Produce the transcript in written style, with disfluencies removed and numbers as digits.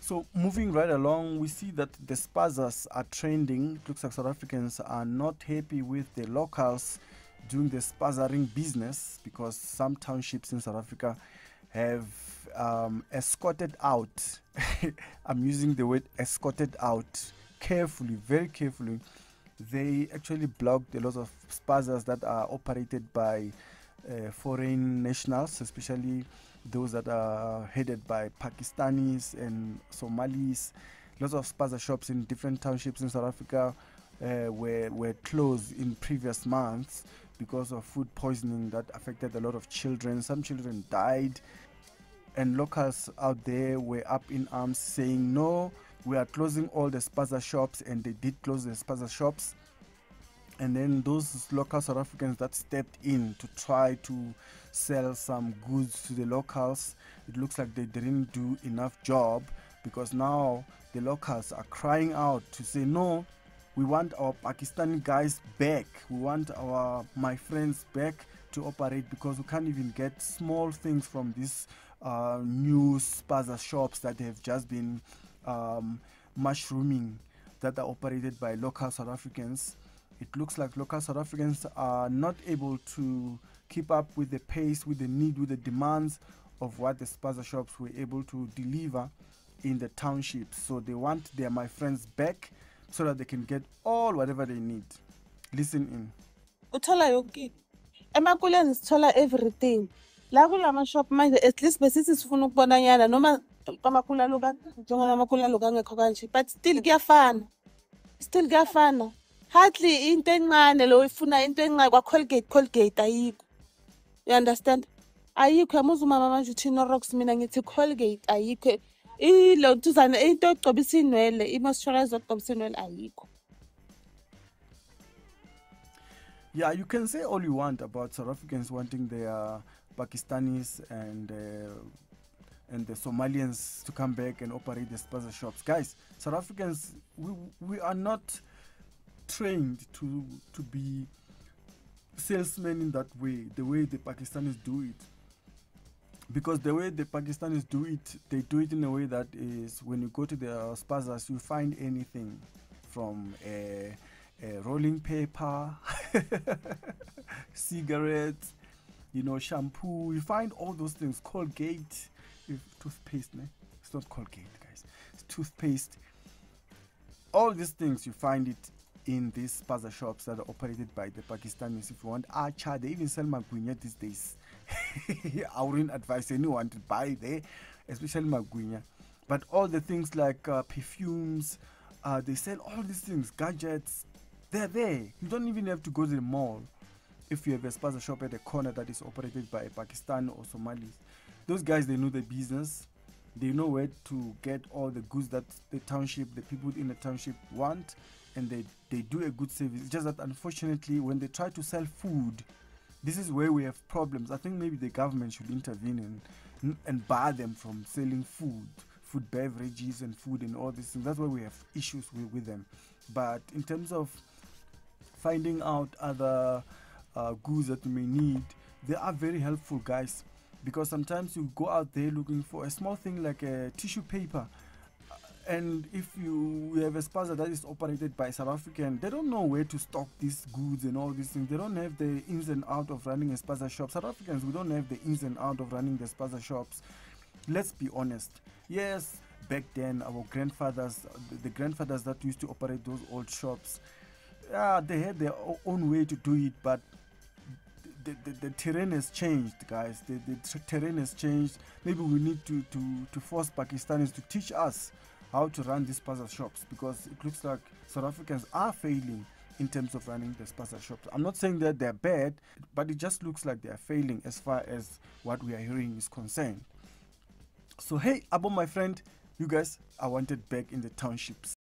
So moving right along, we see that the Spazas are trending. It looks like South Africans are not happy with the locals doing the Spazaring business because some townships in South Africa have escorted out. I'm using the word escorted out carefully, very carefully. They actually blocked a lot of Spazas that are operated by foreign nationals, especially those that are headed by Pakistanis and Somalis. Lots of Spaza shops in different townships in South Africa were closed in previous months because of food poisoning that affected a lot of children. Some children died, and locals out there were up in arms saying, no, we are closing all the Spaza shops, and they did close the Spaza shops. And then those local South Africans that stepped in to try to sell some goods to the locals, it looks like they didn't do enough job, because now the locals are crying out to say, no, we want our Pakistani guys back. We want our Myfriends back to operate, because we can't even get small things from these new Spaza shops that have just been mushrooming, that are operated by local South Africans. It looks like local South Africans are not able to keep up with the pace, with the need, with the demands of what the Spaza shops were able to deliver in the townships. So they want their Myfriends back so that they can get all whatever they need. Listen in. Uthola yonke. Emakuleni sithola everything. La kulama shop manje at least besithi sifuna ukubonanyana noma kamakula loka njengoba amakula loka ngekho kanje, but still kuyafana. Still kuyafana. Hardly into encane lo ifuna into encane kwa Colgate ayikho. You understand? Ayikho yamuza umama manje uthi no rocks, mina ngithi Colgate ayikho. Ilo ntuzana into egcobisa inwele, i-moisturizer egcobisa inwele ayikho. Yeah, you can say all you want about South Africans wanting their Pakistanis and the Somalians to come back and operate the Spaza shops. Guys, South Africans, we are not trained to be salesmen in that way, the way the Pakistanis do it. Because the way the Pakistanis do it, they do it in a way that is, when you go to their Spazas, you find anything from rolling paper, cigarettes, shampoo. You find all those things. Colgate, toothpaste, ne? It's not Colgate, guys. It's toothpaste. All these things, you find it in these Spaza shops that are operated by the Pakistanis. If you want acha, they even sell magwinya these days. I wouldn't advise anyone to buy there, especially magwinya. But all the things like perfumes, they sell all these things, gadgets, they're there. You don't even have to go to the mall if you have a Spaza shop at a corner that is operated by Pakistan or Somalis. Those guys, they know the business. They know where to get all the goods that the township, the people in the township want, and they do a good service. It's just that unfortunately, when they try to sell food, this is where we have problems. I think maybe the government should intervene and bar them from selling food beverages and food and all these things. That's why we have issues with them. But in terms of finding out other goods that you may need, they are very helpful, guys, because sometimes you go out there looking for a small thing like a tissue paper, and if you have a Spaza that is operated by South African, they don't know where to stock these goods and all these things. They don't have the ins and out of running a Spaza shop. South Africans, we don't have the ins and out of running the Spaza shops. Let's be honest. Yes, back then our grandfathers, the grandfathers that used to operate those old shops, they had their own way to do it, but the terrain has changed, guys. The terrain has changed. Maybe we need to force Pakistanis to teach us how to run these Spaza shops, because it looks like South Africans are failing in terms of running the Spaza shops. I'm not saying that they're bad, but it just looks like they're failing as far as what we are hearing is concerned. So hey, Abo, my friend, you guys are wanted back in the townships.